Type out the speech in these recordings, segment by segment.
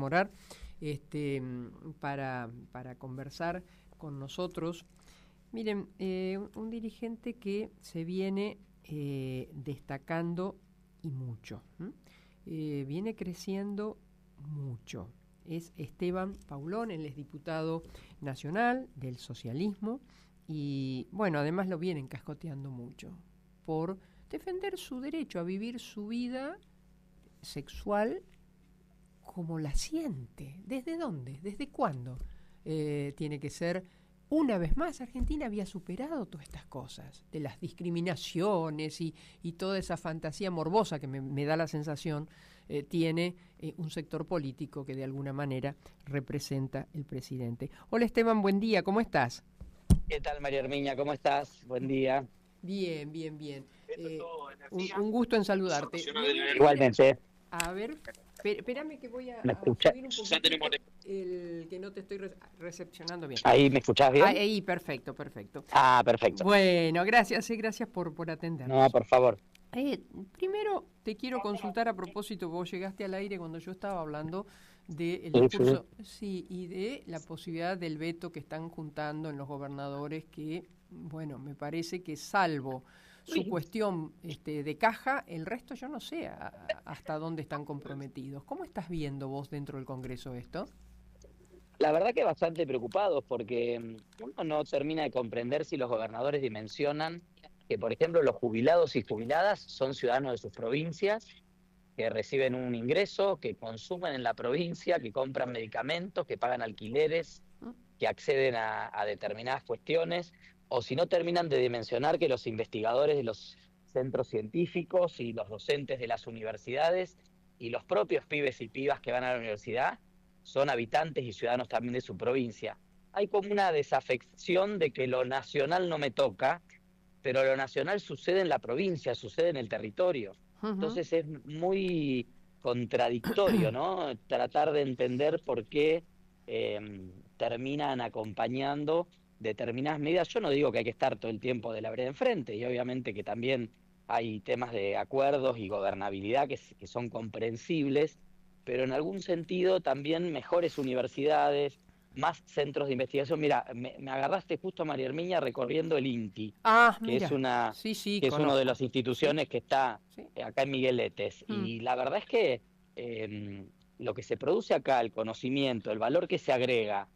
Morar para conversar con nosotros. Miren, un dirigente que se viene destacando y mucho, viene creciendo mucho. Es Esteban Paulón, él es diputado nacional del socialismo y, bueno, además lo vienen cascoteando mucho por defender su derecho a vivir su vida sexual como la siente. ¿Desde dónde? ¿Desde cuándo? Tiene que ser, una vez más, Argentina había superado todas estas cosas, de las discriminaciones y toda esa fantasía morbosa que me da la sensación tiene un sector político que de alguna manera representa el presidente. Hola Esteban, buen día, ¿cómo estás? ¿Qué tal, María Herminia? ¿Cómo estás? Buen día. Bien, bien, bien. Un gusto en saludarte. Igualmente. A ver, espérame que voy a ¿Me escuchas? subir un poquito el que no te estoy recepcionando bien. ¿Ahí me escuchás bien? Ahí, perfecto, perfecto. Ah, perfecto. Bueno, gracias, gracias por atendernos. No, por favor. Primero te quiero consultar a propósito, vos llegaste al aire cuando yo estaba hablando del Sí, discurso, sí, y de la posibilidad del veto que están juntando en los gobernadores que, bueno, me parece que salvo su cuestión de caja, el resto yo no sé hasta dónde están comprometidos. ¿Cómo estás viendo vos dentro del Congreso esto? La verdad que bastante preocupados porque uno no termina de comprender si los gobernadores dimensionan que, por ejemplo, los jubilados y jubiladas son ciudadanos de sus provincias, que reciben un ingreso, que consumen en la provincia, que compran medicamentos, que pagan alquileres, que acceden a determinadas cuestiones, o si no terminan de dimensionar que los investigadores de los centros científicos y los docentes de las universidades y los propios pibes y pibas que van a la universidad son habitantes y ciudadanos también de su provincia. Hay como una desafección de que lo nacional no me toca, pero lo nacional sucede en la provincia, sucede en el territorio. Ujú. Entonces es muy contradictorio, ¿no? Tratar de entender por qué terminan acompañando determinadas medidas. Yo no digo que hay que estar todo el tiempo de la vereda enfrente, y obviamente que también hay temas de acuerdos y gobernabilidad que son comprensibles, pero en algún sentido también mejores universidades, más centros de investigación. Mira, me agarraste justo a María Herminia recorriendo el INTI, Ah, que es mira, sí, sí, que es una de conozco. las Sí, instituciones que está sí. acá en Migueletes. Mm. Y la verdad es que lo que se produce acá, el conocimiento, el valor que se agrega,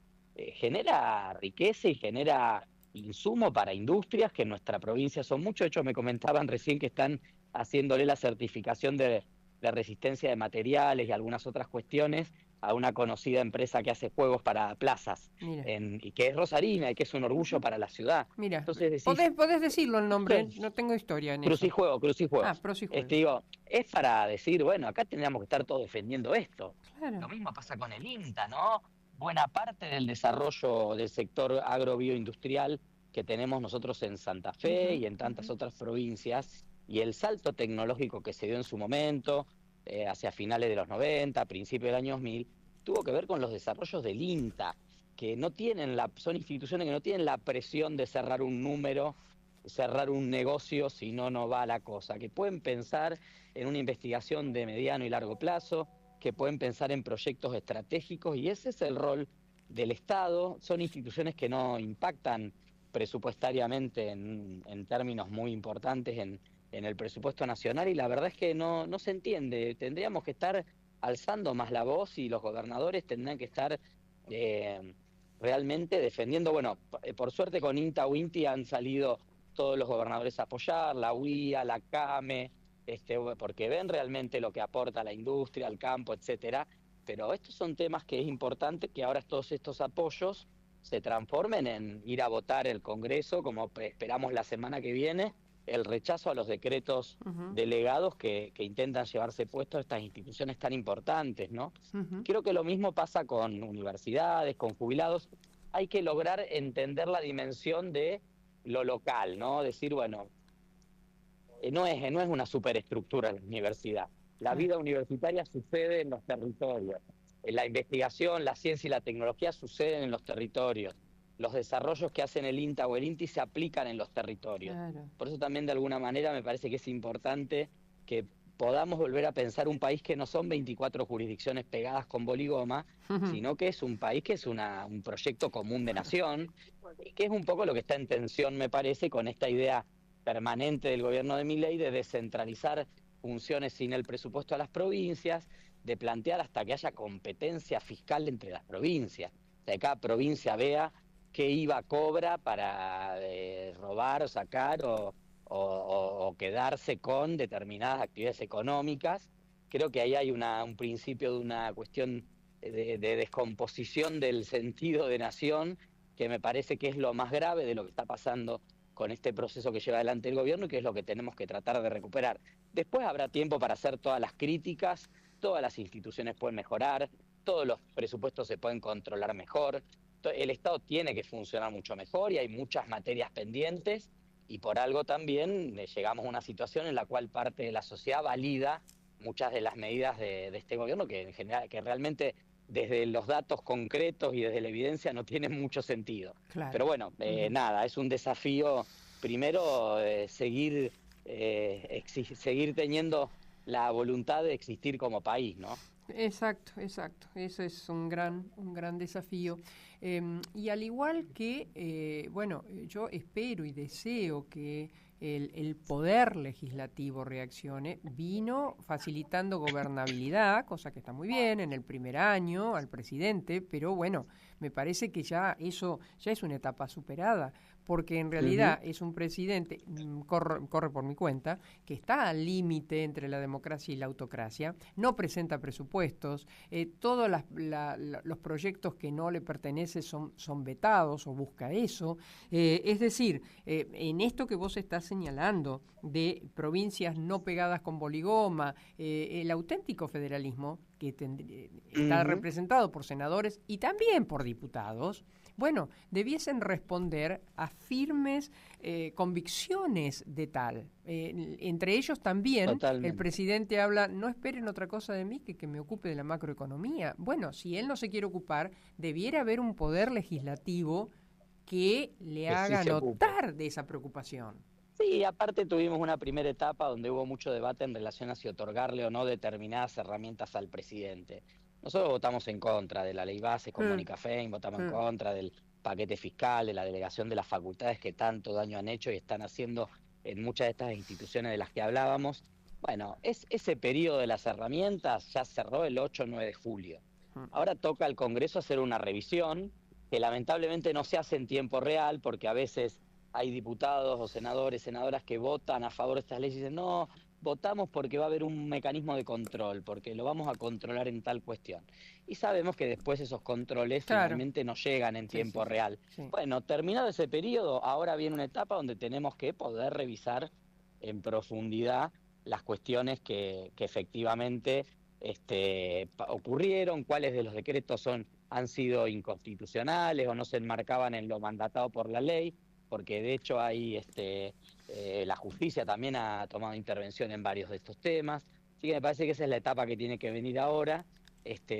genera riqueza y genera insumo para industrias que en nuestra provincia son muchos. De hecho, me comentaban recién que están haciéndole la certificación de resistencia de materiales y algunas otras cuestiones a una conocida empresa que hace juegos para plazas, Mira, y que es rosarina y que es un orgullo para la ciudad. mira, Entonces decís, podés decirlo el nombre, sí, no tengo historia en eso. crucijuegos, Ah, crucijuegos. pros y juegos. Digo, es para decir, bueno, acá tendríamos que estar todos defendiendo esto. Lo Claro. mismo pasa con el INTA, ¿no? Buena parte del desarrollo del sector agrobioindustrial que tenemos nosotros en Santa Fe Ujú, y en tantas ujú. otras provincias, y el salto tecnológico que se dio en su momento, hacia finales de los 90, principios del año 2000, tuvo que ver con los desarrollos del INTA, que no tienen son instituciones que no tienen la presión de cerrar un número, cerrar un negocio, si no, no va la cosa, que pueden pensar en una investigación de mediano y largo plazo, que pueden pensar en proyectos estratégicos, y ese es el rol del Estado. Son instituciones que no impactan presupuestariamente en términos muy importantes en el presupuesto nacional, y la verdad es que no se entiende. Tendríamos que estar alzando más la voz y los gobernadores tendrían que estar realmente defendiendo. Bueno, por suerte con INTA o INTI han salido todos los gobernadores a apoyar, la UIA, la CAME, porque ven realmente lo que aporta la industria, al campo, etcétera. Pero estos son temas que es importante que ahora todos estos apoyos se transformen en ir a votar el Congreso, como esperamos la semana que viene, el rechazo a los decretos Ujú, delegados que intentan llevarse puestos a estas instituciones tan importantes, ¿no? ujú. Creo que lo mismo pasa con universidades, con jubilados. Hay que lograr entender la dimensión de lo local, ¿no? Decir, bueno, no es una superestructura la universidad. La Claro. vida universitaria sucede en los territorios. La investigación, la ciencia y la tecnología suceden en los territorios. Los desarrollos que hacen el INTA o el INTI se aplican en los territorios. Claro. Por eso también de alguna manera me parece que es importante que podamos volver a pensar un país que no son 24 jurisdicciones pegadas con boligoma, sino que es un país que es un proyecto común de nación, y que es un poco lo que está en tensión, me parece, con esta idea permanente del gobierno de Milei de descentralizar funciones sin el presupuesto a las provincias, de plantear hasta que haya competencia fiscal entre las provincias. O sea, que cada provincia vea qué IVA cobra para robar o sacar o quedarse con determinadas actividades económicas. Creo que ahí hay un principio de una cuestión de descomposición del sentido de nación, que me parece que es lo más grave de lo que está pasando con este proceso que lleva adelante el gobierno y que es lo que tenemos que tratar de recuperar. Después habrá tiempo para hacer todas las críticas, todas las instituciones pueden mejorar, todos los presupuestos se pueden controlar mejor, el Estado tiene que funcionar mucho mejor y hay muchas materias pendientes, y por algo también llegamos a una situación en la cual parte de la sociedad valida muchas de las medidas de este gobierno que en general, que realmente desde los datos concretos y desde la evidencia no tienen mucho sentido. Claro. Pero bueno, nada, es un desafío primero seguir teniendo la voluntad de existir como país, ¿no? Exacto, exacto. Eso es un gran desafío. Y al igual que, bueno, yo espero y deseo que el poder legislativo reaccione, vino facilitando gobernabilidad, cosa que está muy bien en el primer año al presidente, pero bueno, me parece que ya eso ya es una etapa superada, porque en realidad es un presidente, corre por mi cuenta, que está al límite entre la democracia y la autocracia, no presenta presupuestos, todos los proyectos que no le pertenecen son vetados o busca eso. Es decir, en esto que vos estás señalando de provincias no pegadas con boligoma, el auténtico federalismo que está representado por senadores y también por diputados, bueno, debiesen responder a firmes convicciones de tal. Entre ellos también Totalmente. el presidente habla, no esperen otra cosa de mí que me ocupe de la macroeconomía. Bueno, si él no se quiere ocupar, debiera haber un poder legislativo que le haga notar de esa preocupación. Sí, aparte tuvimos una primera etapa donde hubo mucho debate en relación a si otorgarle o no determinadas herramientas al presidente. Nosotros votamos en contra de la ley base con Mónica Fein, votamos en contra del paquete fiscal, de la delegación de las facultades que tanto daño han hecho y están haciendo en muchas de estas instituciones de las que hablábamos. Bueno, ese periodo de las herramientas ya cerró el 8 o 9 de julio. Ahora toca al Congreso hacer una revisión que lamentablemente no se hace en tiempo real, porque a veces hay diputados o senadores, senadoras que votan a favor de estas leyes y dicen, no, votamos porque va a haber un mecanismo de control, porque lo vamos a controlar en tal cuestión. Y sabemos que después esos controles finalmente no llegan en tiempo real. Sí. Bueno, terminado ese periodo, ahora viene una etapa donde tenemos que poder revisar en profundidad las cuestiones que efectivamente ocurrieron, cuáles de los decretos han sido inconstitucionales o no se enmarcaban en lo mandatado por la ley, porque de hecho hay la justicia también ha tomado intervención en varios de estos temas. Así que me parece que esa es la etapa que tiene que venir ahora,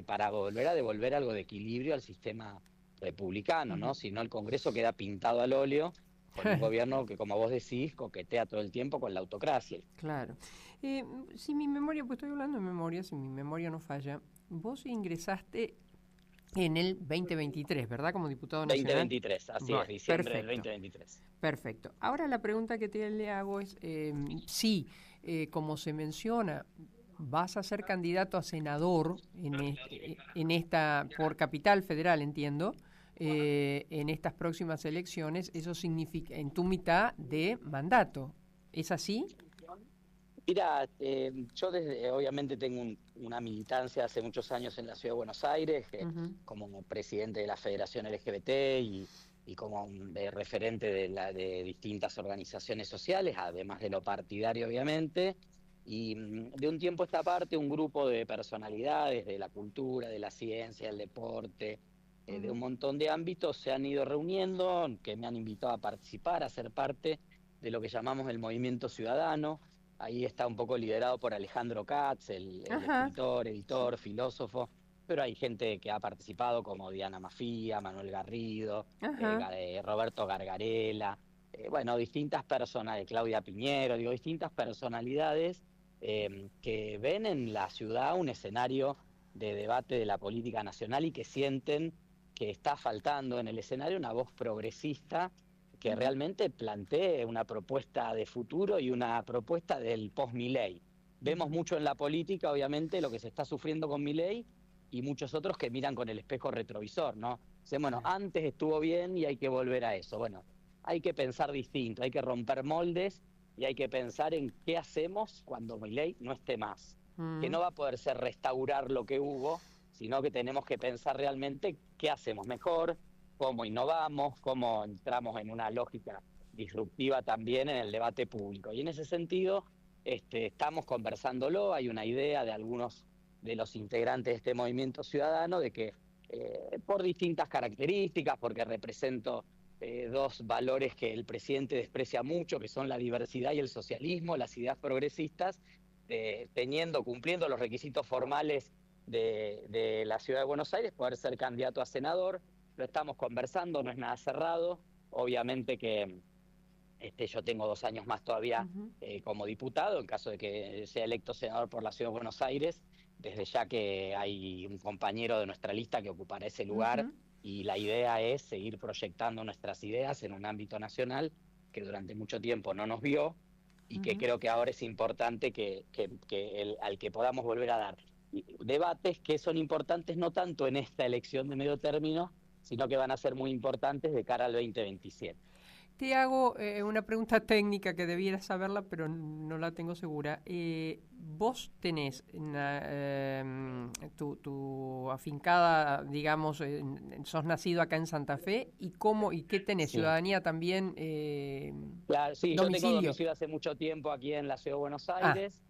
para volver a devolver algo de equilibrio al sistema republicano, ¿no? Si no, el Congreso queda pintado al óleo con un gobierno que, como vos decís, coquetea todo el tiempo con la autocracia. Claro. Si mi memoria, pues estoy hablando de memoria, si mi memoria no falla, vos ingresaste en el 2023, ¿verdad? Como diputado nacional. 2023, así es, diciembre del 2023. Perfecto. Ahora la pregunta que le hago es, si, como se menciona, vas a ser candidato a senador en esta, por Capital Federal, entiendo, en estas próximas elecciones, eso significa en tu mitad de mandato. ¿Es así? Mira, yo obviamente tengo una militancia hace muchos años en la Ciudad de Buenos Aires, como presidente de la Federación LGBT y como referente de distintas organizaciones sociales, además de lo partidario obviamente, y de un tiempo a esta parte un grupo de personalidades de la cultura, de la ciencia, del deporte, de un montón de ámbitos se han ido reuniendo, que me han invitado a participar, a ser parte de lo que llamamos el movimiento ciudadano. Ahí está un poco liderado por Alejandro Katz, el escritor, editor, filósofo, pero hay gente que ha participado como Diana Mafía, Manuel Garrido, Roberto Gargarella, bueno, distintas personas, Claudia Piñero, distintas personalidades que ven en la ciudad un escenario de debate de la política nacional y que sienten que está faltando en el escenario una voz progresista que realmente plantee una propuesta de futuro y una propuesta del post-Milei. Vemos mucho en la política, obviamente, lo que se está sufriendo con Milei y muchos otros que miran con el espejo retrovisor, ¿no? Dicen, bueno, antes estuvo bien y hay que volver a eso. Bueno, hay que pensar distinto, hay que romper moldes y hay que pensar en qué hacemos cuando Milei no esté más. Que no va a poder ser restaurar lo que hubo, sino que tenemos que pensar realmente qué hacemos mejor, cómo innovamos, cómo entramos en una lógica disruptiva también en el debate público. Y en ese sentido estamos conversándolo, hay una idea de algunos de los integrantes de este movimiento ciudadano de que por distintas características, porque represento dos valores que el presidente desprecia mucho, que son la diversidad y el socialismo, las ideas progresistas, cumpliendo los requisitos formales de la Ciudad de Buenos Aires, poder ser candidato a senador. Lo estamos conversando, no es nada cerrado. Obviamente que yo tengo 2 años más todavía como diputado, en caso de que sea electo senador por la Ciudad de Buenos Aires, desde ya que hay un compañero de nuestra lista que ocupará ese lugar, y la idea es seguir proyectando nuestras ideas en un ámbito nacional que durante mucho tiempo no nos vio y que creo que ahora es importante al que podamos volver a dar debates que son importantes no tanto en esta elección de medio término, sino que van a ser muy importantes de cara al 2027. Te hago una pregunta técnica que debieras saberla, pero no la tengo segura. Vos tenés tu afincada, digamos, sos nacido acá en Santa Fe, ¿y qué tenés? Sí. ¿Ciudadanía también? Claro, sí, domicilio. Yo tengo domicilio hace mucho tiempo aquí en la Ciudad de Buenos Aires,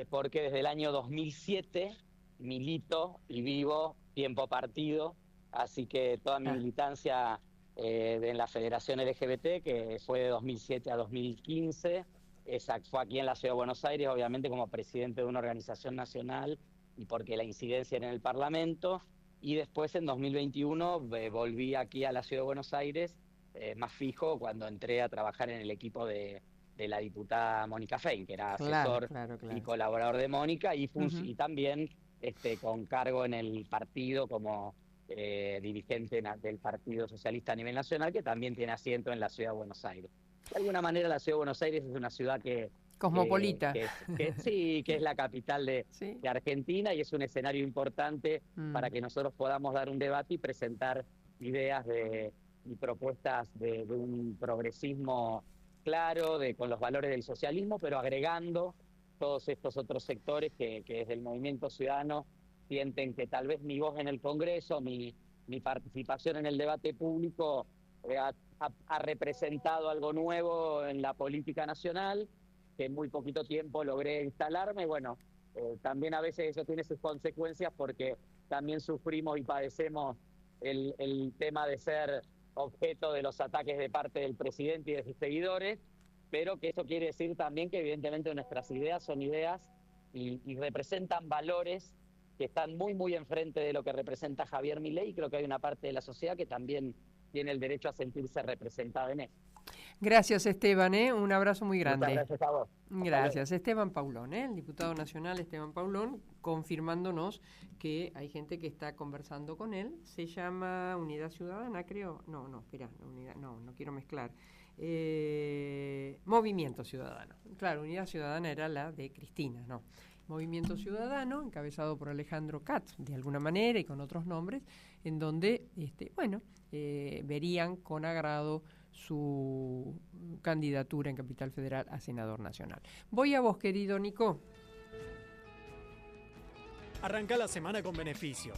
porque desde el año 2007 milito y vivo tiempo partido, así que toda mi militancia en la Federación LGBT, que fue de 2007 a 2015, fue aquí en la Ciudad de Buenos Aires, obviamente como presidente de una organización nacional y porque la incidencia era en el Parlamento, y después en 2021 volví aquí a la Ciudad de Buenos Aires, más fijo, cuando entré a trabajar en el equipo de la diputada Mónica Fein, que era asesor y colaborador de Mónica, y también con cargo en el partido como dirigente del Partido Socialista a nivel nacional, que también tiene asiento en la Ciudad de Buenos Aires. De alguna manera la Ciudad de Buenos Aires es una ciudad cosmopolita. Sí, que es la capital de Argentina y es un escenario importante para que nosotros podamos dar un debate y presentar ideas y propuestas de un progresismo claro, con los valores del socialismo, pero agregando todos estos otros sectores que desde el movimiento ciudadano sienten que tal vez mi voz en el Congreso, mi participación en el debate público ha representado algo nuevo en la política nacional, que en muy poquito tiempo logré instalarme. Bueno, también a veces eso tiene sus consecuencias porque también sufrimos y padecemos el tema de ser objeto de los ataques de parte del presidente y de sus seguidores, pero que eso quiere decir también que evidentemente nuestras ideas son ideas y representan valores que están muy, muy enfrente de lo que representa Javier Milei, y creo que hay una parte de la sociedad que también tiene el derecho a sentirse representada en eso. Gracias, Esteban, un abrazo muy grande. Muchas gracias a vos. Gracias. Esteban Paulón, el diputado nacional Esteban Paulón, confirmándonos que hay gente que está conversando con él. Se llama Unidad Ciudadana, creo. No, espera, no quiero mezclar. Movimiento Ciudadano. Claro, Unidad Ciudadana era la de Cristina, ¿no? Movimiento Ciudadano, encabezado por Alejandro Katz, de alguna manera, y con otros nombres, en donde, verían con agrado su candidatura en Capital Federal a senador nacional. Voy a vos, querido Nico. Arranca la semana con beneficio.